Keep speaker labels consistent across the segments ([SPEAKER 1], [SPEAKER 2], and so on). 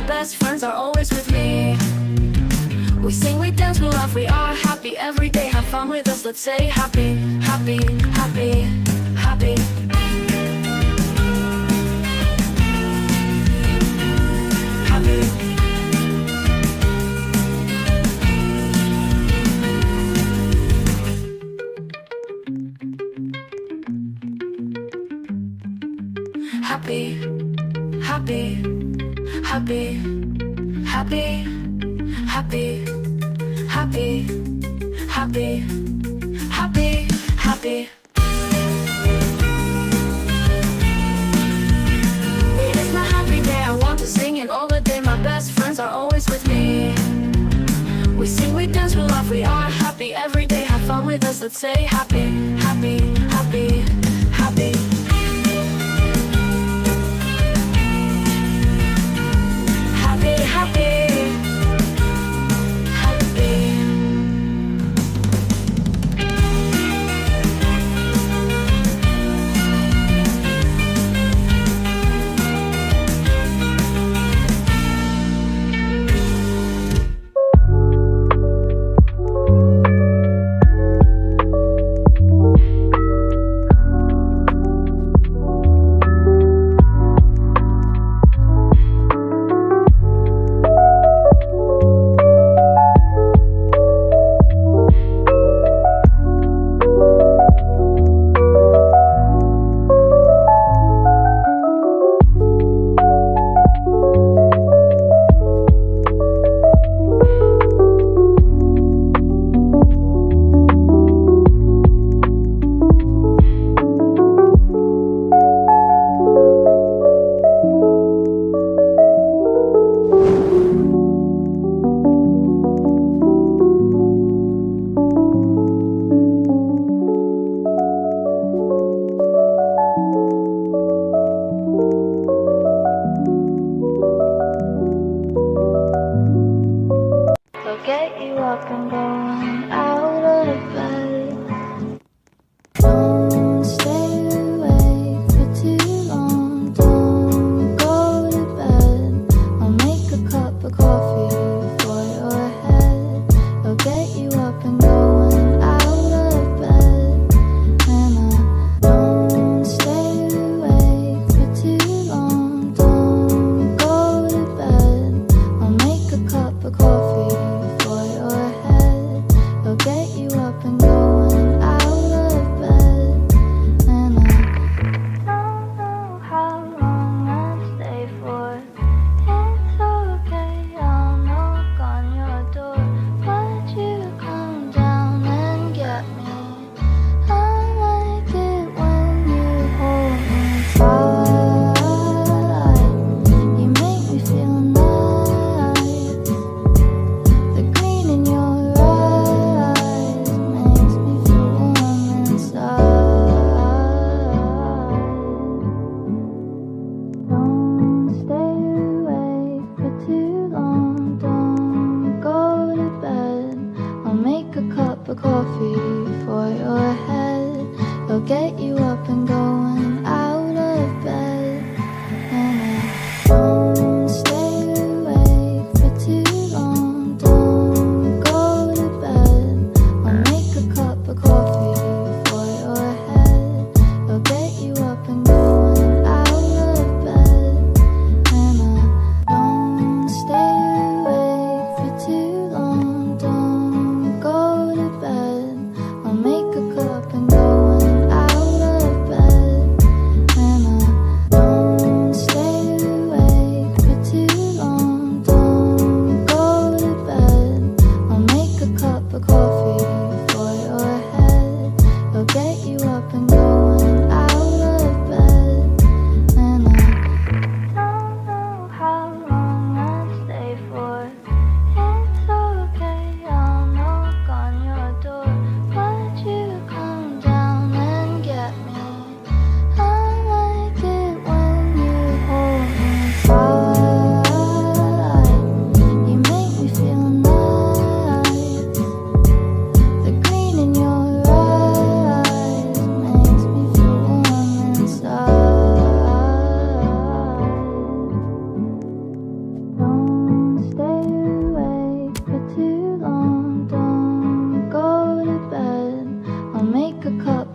[SPEAKER 1] best friends are always with me. We sing, we dance, we laugh, we are happy every day. Have fun with us, let's say happy, happy, happy, happy. Happy. Happy, happy, happy, happy, happy, happy, happy, happy, happy. It is my happy day, I want to sing it all the day. My best friends are always with me. We sing, we dance, we laugh, we are happy every day. Have fun with us, let's say happy, happy, happy, happy.
[SPEAKER 2] Get you up and going out of bed. Don't stay awake for too long. Don't go to bed. I'll make a cup of coffee for your head. I'll get you up and going out of bed. And I don't stay awake for too long. Don't go to bed. I'll make a cup of coffee. Get you up and going out of bed. And I don't know how long I'll stay for. It's okay, I'll knock on your door. Would you come down and get me? I like it when you hold me tight. You make me feel nice. The green in your eyes makes me feel warm inside. Don't stay awake for too long. Don't go to bed. I'll make a cup of coffee for your head. I'll get you up and going out of bed. And I don't stay awake for too long. Don't go to bed. I'll make a cup of coffee for your head. I'll get you up and going out of bed. And I don't stay awake for too long. Don't go to bed. I'll make a cup and going out of bed.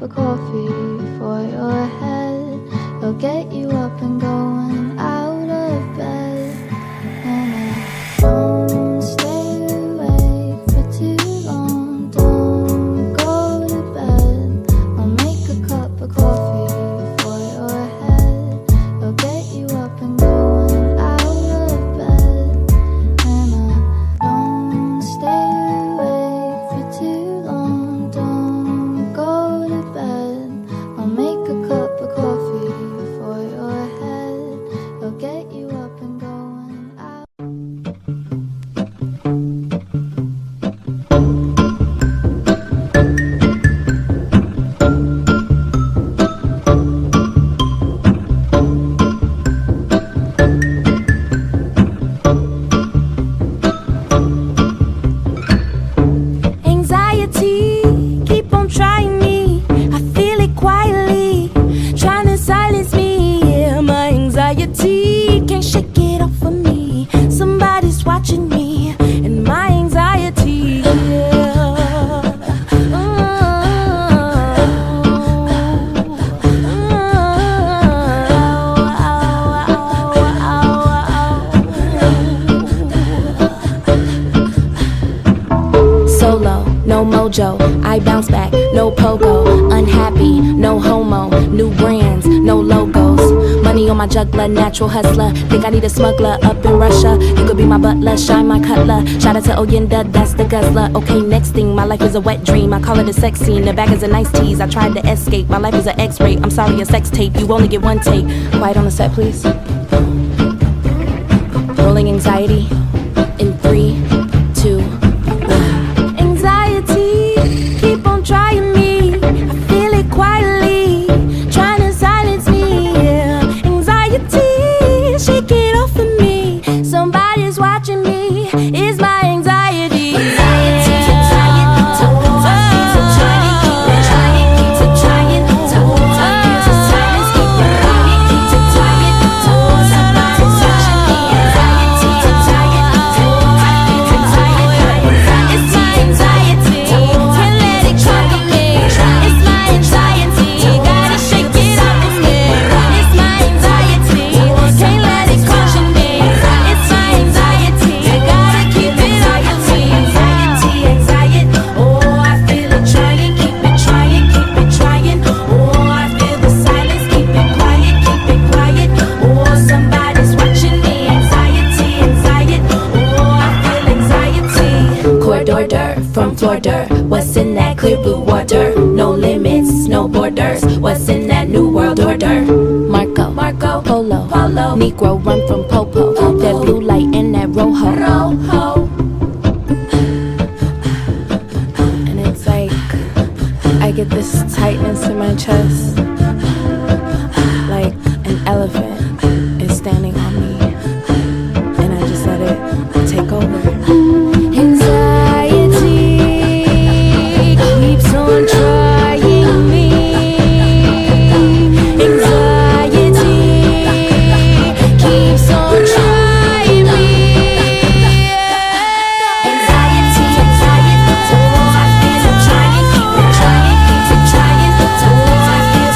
[SPEAKER 2] cup of coffee for your head. It'll get you up and going out of bed. And I don't stay awake for too long. Don't go to bed. I'll make a cup of coffee for your head. It'll get you up and going out of bed. And I don't stay awake for too long. Don't go to bed. I'll make a cup of coffee for your head. It'll get you up and going out.
[SPEAKER 3] Anxiety, keep on trying me. I feel it quietly, trying to silence me. Yeah, my anxiety can't shake it off of me. Somebody's watching me, and my anxiety. Yeah. Solo, no mojo, I bounce back, no pogo. Unhappy, no homo, new brands, no logos. Money on my juggler, natural hustler. Think I need a smuggler up in Russia. You could be my butler, shine my cutler. Shout out to Oyenda, that's the guzzler. Okay, next thing, my life is a wet dream. I call it a sex scene, the bag is a nice tease. I tried to escape, my life is an X-ray. I'm sorry, a sex tape, you only get one take. Quiet on the set, please. Rolling anxiety in 3, 2, 1. Anxiety, keep on trying me. I feel it quietly, trying to silence me. Yeah. Anxiety, shake it off of me. Somebody's watching me. It's my anxiety. From Florida, what's in that clear blue water? No limits, no borders. What's in that new world order? Marco, Polo, Negro run from Popo. That blue light and that rojo. And it's like I get this tightness in my chest, like an elephant is standing on me, and I just let it take over. Keeps on trying me. Anxiety keeps on trying me. Anxiety, oh, I feel it trying, keep it trying, keep it trying. Oh, I feel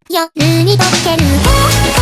[SPEAKER 2] 夜に溶ける